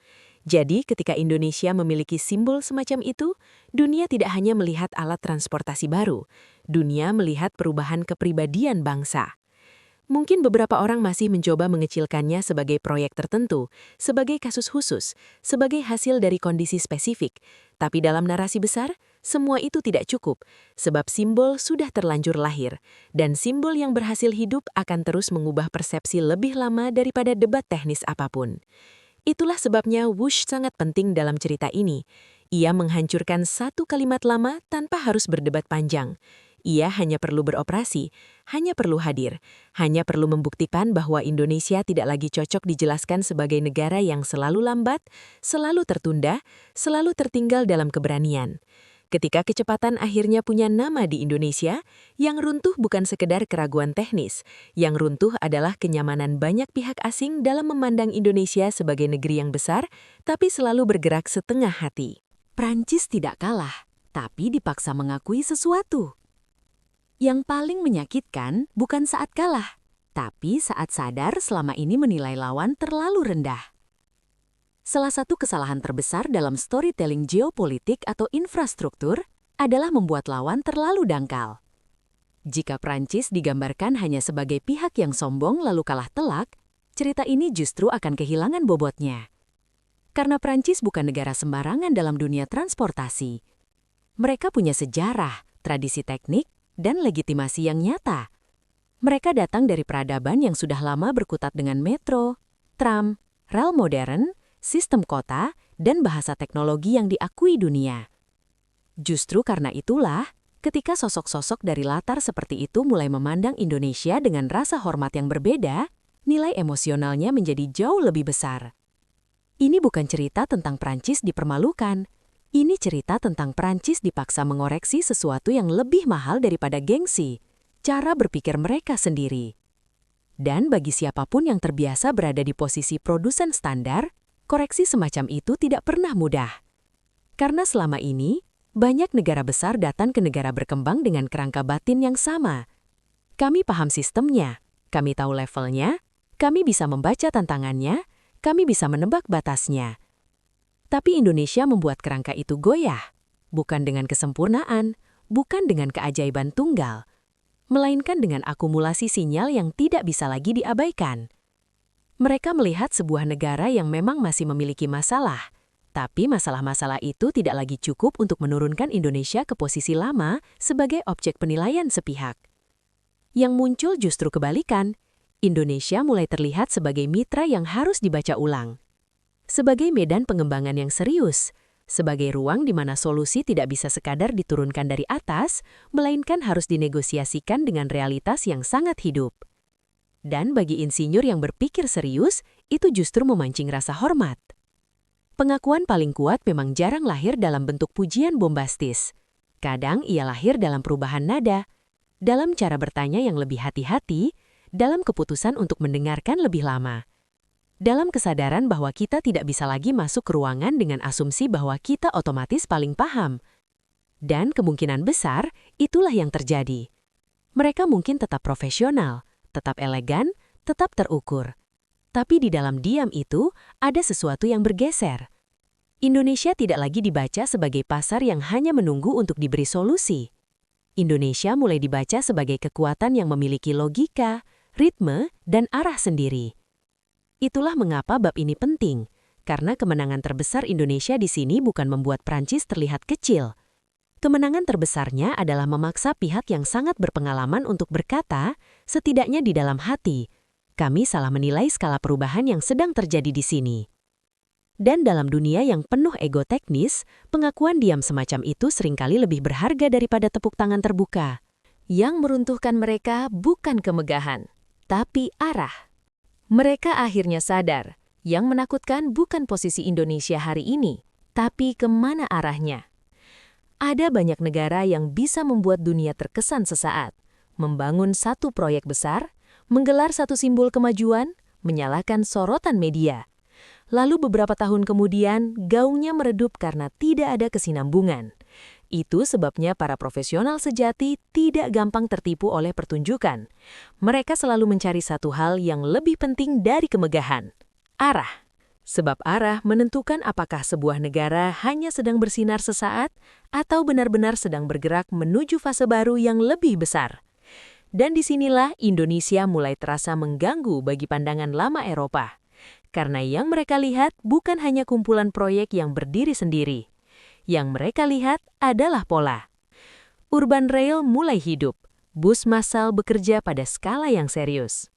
Jadi, ketika Indonesia memiliki simbol semacam itu, dunia tidak hanya melihat alat transportasi baru, dunia melihat perubahan kepribadian bangsa. Mungkin beberapa orang masih mencoba mengecilkannya sebagai proyek tertentu, sebagai kasus khusus, sebagai hasil dari kondisi spesifik. Tapi dalam narasi besar, semua itu tidak cukup, sebab simbol sudah terlanjur lahir, dan simbol yang berhasil hidup akan terus mengubah persepsi lebih lama daripada debat teknis apapun. Itulah sebabnya wush sangat penting dalam cerita ini. Ia menghancurkan satu kalimat lama tanpa harus berdebat panjang. Ia hanya perlu beroperasi, hanya perlu hadir, hanya perlu membuktikan bahwa Indonesia tidak lagi cocok dijelaskan sebagai negara yang selalu lambat, selalu tertunda, selalu tertinggal dalam keberanian. Ketika kecepatan akhirnya punya nama di Indonesia, yang runtuh bukan sekedar keraguan teknis. Yang runtuh adalah kenyamanan banyak pihak asing dalam memandang Indonesia sebagai negeri yang besar, tapi selalu bergerak setengah hati. Prancis tidak kalah, tapi dipaksa mengakui sesuatu. Yang paling menyakitkan bukan saat kalah, tapi saat sadar selama ini menilai lawan terlalu rendah. Salah satu kesalahan terbesar dalam storytelling geopolitik atau infrastruktur adalah membuat lawan terlalu dangkal. Jika Prancis digambarkan hanya sebagai pihak yang sombong lalu kalah telak, cerita ini justru akan kehilangan bobotnya. Karena Prancis bukan negara sembarangan dalam dunia transportasi. Mereka punya sejarah, tradisi teknik, dan legitimasi yang nyata. Mereka datang dari peradaban yang sudah lama berkutat dengan metro, tram, rel modern, sistem kota, dan bahasa teknologi yang diakui dunia. Justru karena itulah, ketika sosok-sosok dari latar seperti itu mulai memandang Indonesia dengan rasa hormat yang berbeda, nilai emosionalnya menjadi jauh lebih besar. Ini bukan cerita tentang Prancis dipermalukan. Ini cerita tentang Prancis dipaksa mengoreksi sesuatu yang lebih mahal daripada gengsi, cara berpikir mereka sendiri. Dan bagi siapapun yang terbiasa berada di posisi produsen standar, koreksi semacam itu tidak pernah mudah. Karena selama ini, banyak negara besar datang ke negara berkembang dengan kerangka batin yang sama. Kami paham sistemnya, kami tahu levelnya, kami bisa membaca tantangannya, kami bisa menebak batasnya. Tapi Indonesia membuat kerangka itu goyah, bukan dengan kesempurnaan, bukan dengan keajaiban tunggal, melainkan dengan akumulasi sinyal yang tidak bisa lagi diabaikan. Mereka melihat sebuah negara yang memang masih memiliki masalah, tapi masalah-masalah itu tidak lagi cukup untuk menurunkan Indonesia ke posisi lama sebagai objek penilaian sepihak. Yang muncul justru kebalikan, Indonesia mulai terlihat sebagai mitra yang harus dibaca ulang. Sebagai medan pengembangan yang serius, sebagai ruang di mana solusi tidak bisa sekadar diturunkan dari atas, melainkan harus dinegosiasikan dengan realitas yang sangat hidup. Dan bagi insinyur yang berpikir serius, itu justru memancing rasa hormat. Pengakuan paling kuat memang jarang lahir dalam bentuk pujian bombastis. Kadang ia lahir dalam perubahan nada, dalam cara bertanya yang lebih hati-hati, dalam keputusan untuk mendengarkan lebih lama. Dalam kesadaran bahwa kita tidak bisa lagi masuk ke ruangan dengan asumsi bahwa kita otomatis paling paham. Dan kemungkinan besar, itulah yang terjadi. Mereka mungkin tetap profesional, tetap elegan, tetap terukur. Tapi di dalam diam itu, ada sesuatu yang bergeser. Indonesia tidak lagi dibaca sebagai pasar yang hanya menunggu untuk diberi solusi. Indonesia mulai dibaca sebagai kekuatan yang memiliki logika, ritme, dan arah sendiri. Itulah mengapa bab ini penting, karena kemenangan terbesar Indonesia di sini bukan membuat Prancis terlihat kecil. Kemenangan terbesarnya adalah memaksa pihak yang sangat berpengalaman untuk berkata, setidaknya di dalam hati, kami salah menilai skala perubahan yang sedang terjadi di sini. Dan dalam dunia yang penuh ego teknis, pengakuan diam semacam itu seringkali lebih berharga daripada tepuk tangan terbuka. Yang meruntuhkan mereka bukan kemegahan, tapi arah. Mereka akhirnya sadar, yang menakutkan bukan posisi Indonesia hari ini, tapi kemana arahnya. Ada banyak negara yang bisa membuat dunia terkesan sesaat, membangun satu proyek besar, menggelar satu simbol kemajuan, menyalakan sorotan media. Lalu beberapa tahun kemudian, gaungnya meredup karena tidak ada kesinambungan. Itu sebabnya para profesional sejati tidak gampang tertipu oleh pertunjukan. Mereka selalu mencari satu hal yang lebih penting dari kemegahan, arah. Sebab arah menentukan apakah sebuah negara hanya sedang bersinar sesaat atau benar-benar sedang bergerak menuju fase baru yang lebih besar. Dan disinilah Indonesia mulai terasa mengganggu bagi pandangan lama Eropa. Karena yang mereka lihat bukan hanya kumpulan proyek yang berdiri sendiri. Yang mereka lihat adalah pola. Urban Rail mulai hidup. Bus massal bekerja pada skala yang serius.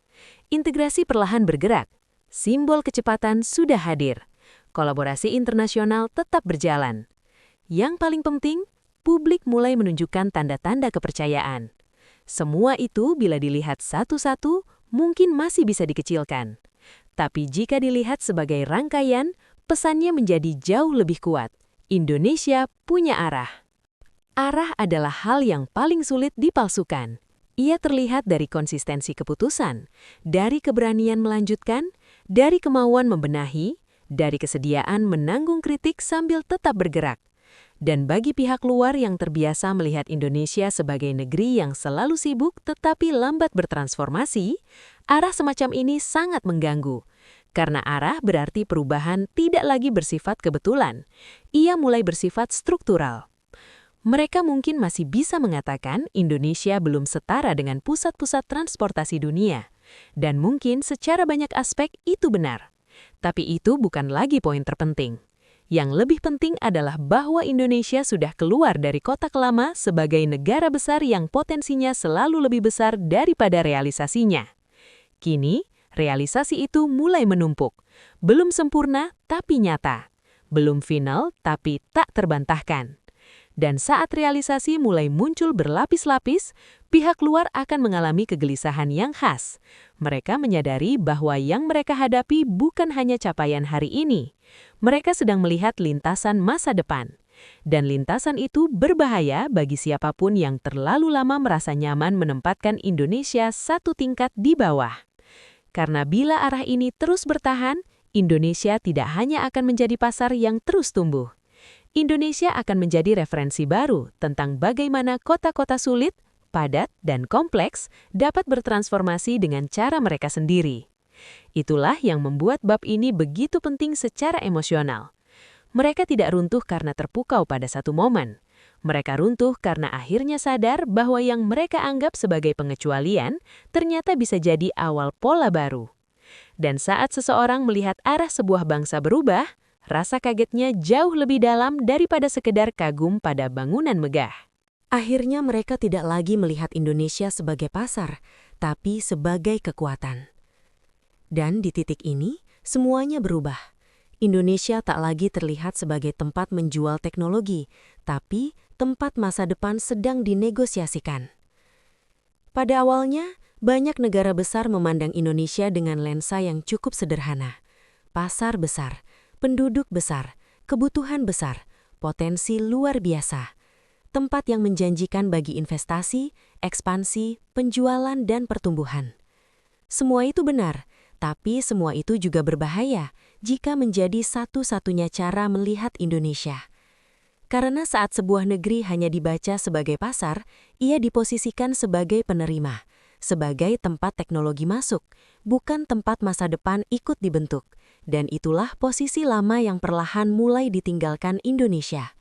Integrasi perlahan bergerak. Simbol kecepatan sudah hadir. Kolaborasi internasional tetap berjalan. Yang paling penting, publik mulai menunjukkan tanda-tanda kepercayaan. Semua itu bila dilihat satu-satu, mungkin masih bisa dikecilkan. Tapi jika dilihat sebagai rangkaian, pesannya menjadi jauh lebih kuat. Indonesia punya arah. Arah adalah hal yang paling sulit dipalsukan. Ia terlihat dari konsistensi keputusan, dari keberanian melanjutkan, dari kemauan membenahi, dari kesediaan menanggung kritik sambil tetap bergerak. Dan bagi pihak luar yang terbiasa melihat Indonesia sebagai negeri yang selalu sibuk tetapi lambat bertransformasi, arah semacam ini sangat mengganggu. Karena arah berarti perubahan tidak lagi bersifat kebetulan. Ia mulai bersifat struktural. Mereka mungkin masih bisa mengatakan Indonesia belum setara dengan pusat-pusat transportasi dunia. Dan mungkin secara banyak aspek itu benar. Tapi itu bukan lagi poin terpenting. Yang lebih penting adalah bahwa Indonesia sudah keluar dari kotak lama sebagai negara besar yang potensinya selalu lebih besar daripada realisasinya. Kini, realisasi itu mulai menumpuk. Belum sempurna, tapi nyata. Belum final, tapi tak terbantahkan. Dan saat realisasi mulai muncul berlapis-lapis, pihak luar akan mengalami kegelisahan yang khas. Mereka menyadari bahwa yang mereka hadapi bukan hanya capaian hari ini. Mereka sedang melihat lintasan masa depan. Dan lintasan itu berbahaya bagi siapapun yang terlalu lama merasa nyaman menempatkan Indonesia satu tingkat di bawah. Karena bila arah ini terus bertahan, Indonesia tidak hanya akan menjadi pasar yang terus tumbuh. Indonesia akan menjadi referensi baru tentang bagaimana kota-kota sulit, padat, dan kompleks dapat bertransformasi dengan cara mereka sendiri. Itulah yang membuat bab ini begitu penting secara emosional. Mereka tidak runtuh karena terpukau pada satu momen. Mereka runtuh karena akhirnya sadar bahwa yang mereka anggap sebagai pengecualian ternyata bisa jadi awal pola baru. Dan saat seseorang melihat arah sebuah bangsa berubah, rasa kagetnya jauh lebih dalam daripada sekedar kagum pada bangunan megah. Akhirnya mereka tidak lagi melihat Indonesia sebagai pasar, tapi sebagai kekuatan. Dan di titik ini, semuanya berubah. Indonesia tak lagi terlihat sebagai tempat menjual teknologi, tapi tempat masa depan sedang dinegosiasikan. Pada awalnya, banyak negara besar memandang Indonesia dengan lensa yang cukup sederhana. Pasar besar, penduduk besar, kebutuhan besar, potensi luar biasa. Tempat yang menjanjikan bagi investasi, ekspansi, penjualan, dan pertumbuhan. Semua itu benar, tapi semua itu juga berbahaya jika menjadi satu-satunya cara melihat Indonesia. Karena saat sebuah negeri hanya dibaca sebagai pasar, ia diposisikan sebagai penerima, sebagai tempat teknologi masuk, bukan tempat masa depan ikut dibentuk. Dan itulah posisi lama yang perlahan mulai ditinggalkan Indonesia.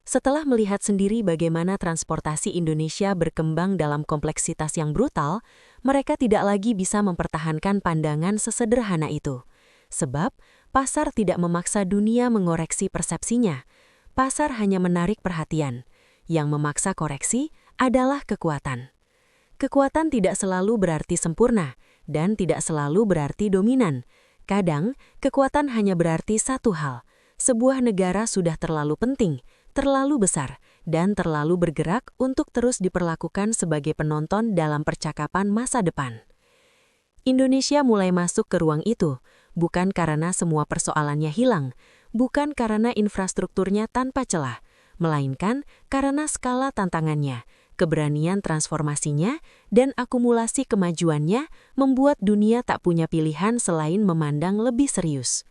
Setelah melihat sendiri bagaimana transportasi Indonesia berkembang dalam kompleksitas yang brutal, mereka tidak lagi bisa mempertahankan pandangan sesederhana itu. Sebab, pasar tidak memaksa dunia mengoreksi persepsinya. Pasar hanya menarik perhatian. Yang memaksa koreksi adalah kekuatan. Kekuatan tidak selalu berarti sempurna, dan tidak selalu berarti dominan. Kadang, kekuatan hanya berarti satu hal. Sebuah negara sudah terlalu penting, terlalu besar, dan terlalu bergerak untuk terus diperlakukan sebagai penonton dalam percakapan masa depan. Indonesia mulai masuk ke ruang itu, bukan karena semua persoalannya hilang, bukan karena infrastrukturnya tanpa celah, melainkan karena skala tantangannya, keberanian transformasinya, dan akumulasi kemajuannya membuat dunia tak punya pilihan selain memandang lebih serius.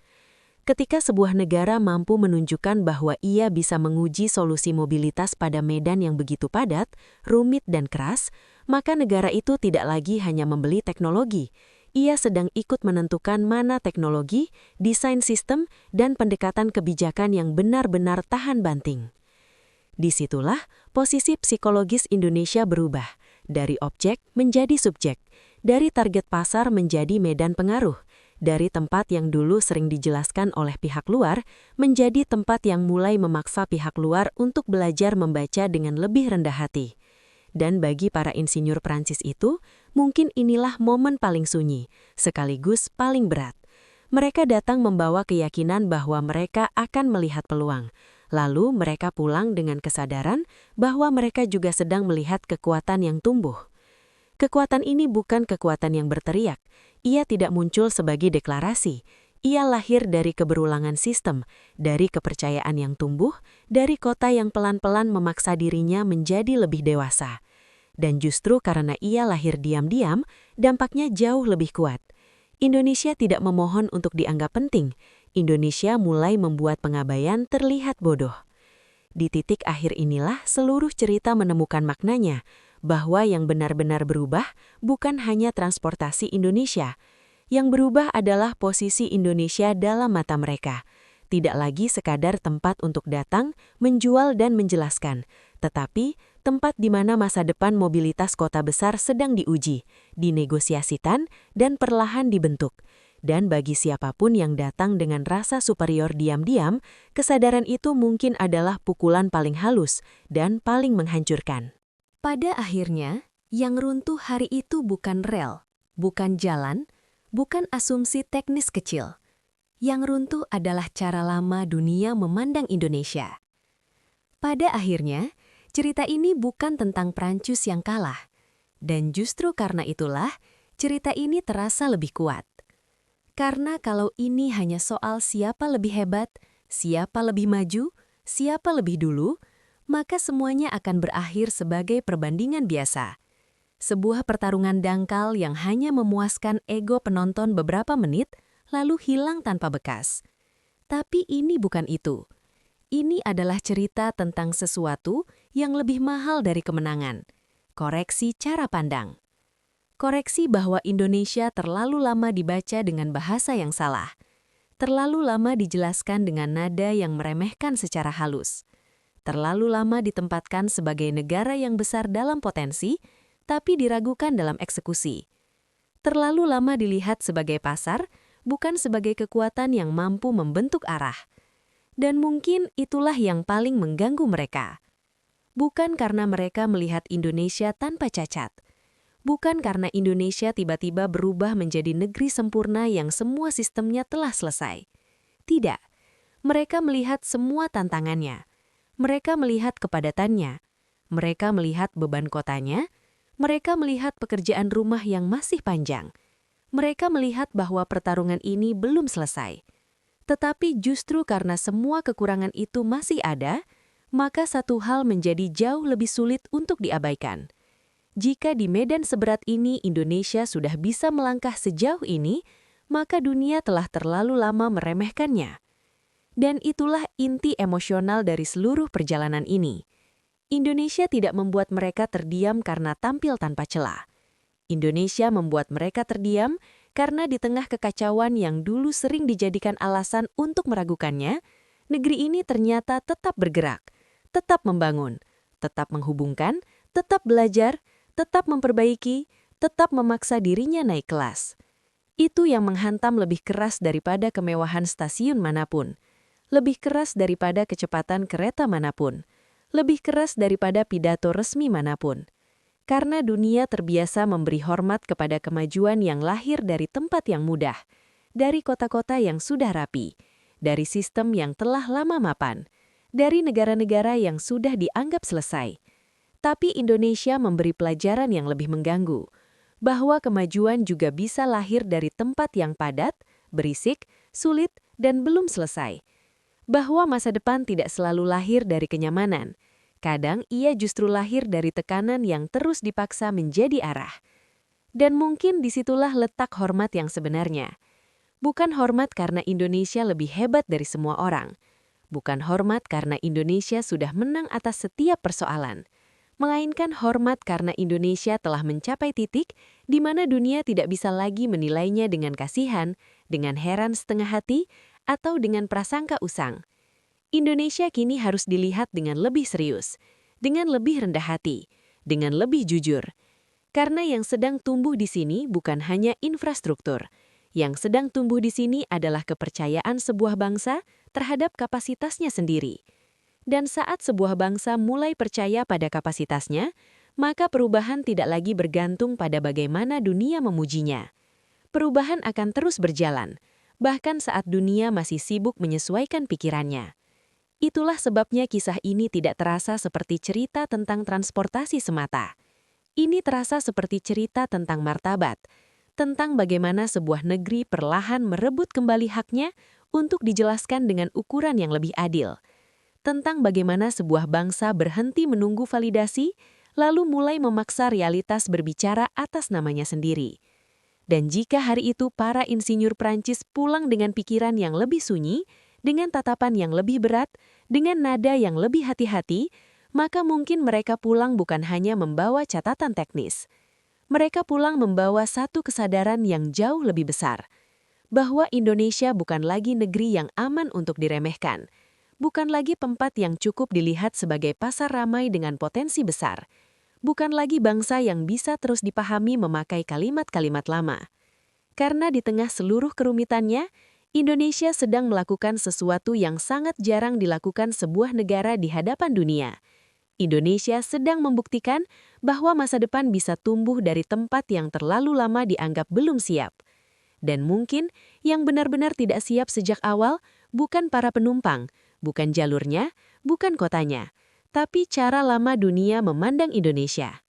Ketika sebuah negara mampu menunjukkan bahwa ia bisa menguji solusi mobilitas pada medan yang begitu padat, rumit, dan keras, maka negara itu tidak lagi hanya membeli teknologi. Ia sedang ikut menentukan mana teknologi, desain sistem, dan pendekatan kebijakan yang benar-benar tahan banting. Disitulah posisi psikologis Indonesia berubah, dari objek menjadi subjek, dari target pasar menjadi medan pengaruh, dari tempat yang dulu sering dijelaskan oleh pihak luar, menjadi tempat yang mulai memaksa pihak luar untuk belajar membaca dengan lebih rendah hati. Dan bagi para insinyur Prancis itu, mungkin inilah momen paling sunyi, sekaligus paling berat. Mereka datang membawa keyakinan bahwa mereka akan melihat peluang. Lalu mereka pulang dengan kesadaran bahwa mereka juga sedang melihat kekuatan yang tumbuh. Kekuatan ini bukan kekuatan yang berteriak. Ia tidak muncul sebagai deklarasi. Ia lahir dari keberulangan sistem, dari kepercayaan yang tumbuh, dari kota yang pelan-pelan memaksa dirinya menjadi lebih dewasa. Dan justru karena ia lahir diam-diam, dampaknya jauh lebih kuat. Indonesia tidak memohon untuk dianggap penting. Indonesia mulai membuat pengabaian terlihat bodoh. Di titik akhir inilah seluruh cerita menemukan maknanya, bahwa yang benar-benar berubah bukan hanya transportasi Indonesia. Yang berubah adalah posisi Indonesia dalam mata mereka. Tidak lagi sekadar tempat untuk datang, menjual dan menjelaskan, tetapi tempat di mana masa depan mobilitas kota besar sedang diuji, dinegosiasikan, dan perlahan dibentuk. Dan bagi siapapun yang datang dengan rasa superior diam-diam, kesadaran itu mungkin adalah pukulan paling halus dan paling menghancurkan. Pada akhirnya, yang runtuh hari itu bukan rel, bukan jalan, bukan asumsi teknis kecil. Yang runtuh adalah cara lama dunia memandang Indonesia. Pada akhirnya, cerita ini bukan tentang Prancis yang kalah. Dan justru karena itulah, cerita ini terasa lebih kuat. Karena kalau ini hanya soal siapa lebih hebat, siapa lebih maju, siapa lebih dulu, maka semuanya akan berakhir sebagai perbandingan biasa. Sebuah pertarungan dangkal yang hanya memuaskan ego penonton beberapa menit, lalu hilang tanpa bekas. Tapi ini bukan itu. Ini adalah cerita tentang sesuatu yang lebih mahal dari kemenangan. Koreksi cara pandang. Koreksi bahwa Indonesia terlalu lama dibaca dengan bahasa yang salah. Terlalu lama dijelaskan dengan nada yang meremehkan secara halus. Terlalu lama ditempatkan sebagai negara yang besar dalam potensi, tapi diragukan dalam eksekusi. Terlalu lama dilihat sebagai pasar, bukan sebagai kekuatan yang mampu membentuk arah. Dan mungkin itulah yang paling mengganggu mereka. Bukan karena mereka melihat Indonesia tanpa cacat. Bukan karena Indonesia tiba-tiba berubah menjadi negeri sempurna yang semua sistemnya telah selesai. Tidak. Mereka melihat semua tantangannya. Mereka melihat kepadatannya. Mereka melihat beban kotanya. Mereka melihat pekerjaan rumah yang masih panjang. Mereka melihat bahwa pertarungan ini belum selesai. Tetapi justru karena semua kekurangan itu masih ada, maka satu hal menjadi jauh lebih sulit untuk diabaikan. Jika di medan seberat ini Indonesia sudah bisa melangkah sejauh ini, maka dunia telah terlalu lama meremehkannya. Dan itulah inti emosional dari seluruh perjalanan ini. Indonesia tidak membuat mereka terdiam karena tampil tanpa celah. Indonesia membuat mereka terdiam karena di tengah kekacauan yang dulu sering dijadikan alasan untuk meragukannya, negeri ini ternyata tetap bergerak, tetap membangun, tetap menghubungkan, tetap belajar, tetap memperbaiki, tetap memaksa dirinya naik kelas. Itu yang menghantam lebih keras daripada kemewahan stasiun manapun, lebih keras daripada kecepatan kereta manapun, lebih keras daripada pidato resmi manapun. Karena dunia terbiasa memberi hormat kepada kemajuan yang lahir dari tempat yang mudah, dari kota-kota yang sudah rapi, dari sistem yang telah lama mapan, dari negara-negara yang sudah dianggap selesai. Tapi Indonesia memberi pelajaran yang lebih mengganggu, bahwa kemajuan juga bisa lahir dari tempat yang padat, berisik, sulit, dan belum selesai. Bahwa masa depan tidak selalu lahir dari kenyamanan. Kadang ia justru lahir dari tekanan yang terus dipaksa menjadi arah. Dan mungkin disitulah letak hormat yang sebenarnya. Bukan hormat karena Indonesia lebih hebat dari semua orang. Bukan hormat karena Indonesia sudah menang atas setiap persoalan. Melainkan hormat karena Indonesia telah mencapai titik di mana dunia tidak bisa lagi menilainya dengan kasihan, dengan heran setengah hati, atau dengan prasangka usang. Indonesia kini harus dilihat dengan lebih serius, dengan lebih rendah hati, dengan lebih jujur. Karena yang sedang tumbuh di sini bukan hanya infrastruktur. Yang sedang tumbuh di sini adalah kepercayaan sebuah bangsa terhadap kapasitasnya sendiri. Dan saat sebuah bangsa mulai percaya pada kapasitasnya, maka perubahan tidak lagi bergantung pada bagaimana dunia memujinya. Perubahan akan terus berjalan, bahkan saat dunia masih sibuk menyesuaikan pikirannya. Itulah sebabnya kisah ini tidak terasa seperti cerita tentang transportasi semata. Ini terasa seperti cerita tentang martabat, tentang bagaimana sebuah negeri perlahan merebut kembali haknya untuk dijelaskan dengan ukuran yang lebih adil, tentang bagaimana sebuah bangsa berhenti menunggu validasi, lalu mulai memaksa realitas berbicara atas namanya sendiri. Dan jika hari itu para insinyur Prancis pulang dengan pikiran yang lebih sunyi, dengan tatapan yang lebih berat, dengan nada yang lebih hati-hati, maka mungkin mereka pulang bukan hanya membawa catatan teknis. Mereka pulang membawa satu kesadaran yang jauh lebih besar, bahwa Indonesia bukan lagi negeri yang aman untuk diremehkan, bukan lagi tempat yang cukup dilihat sebagai pasar ramai dengan potensi besar, bukan lagi bangsa yang bisa terus dipahami memakai kalimat-kalimat lama. Karena di tengah seluruh kerumitannya, Indonesia sedang melakukan sesuatu yang sangat jarang dilakukan sebuah negara di hadapan dunia. Indonesia sedang membuktikan bahwa masa depan bisa tumbuh dari tempat yang terlalu lama dianggap belum siap. Dan mungkin yang benar-benar tidak siap sejak awal bukan para penumpang, bukan jalurnya, bukan kotanya, tapi cara lama dunia memandang Indonesia.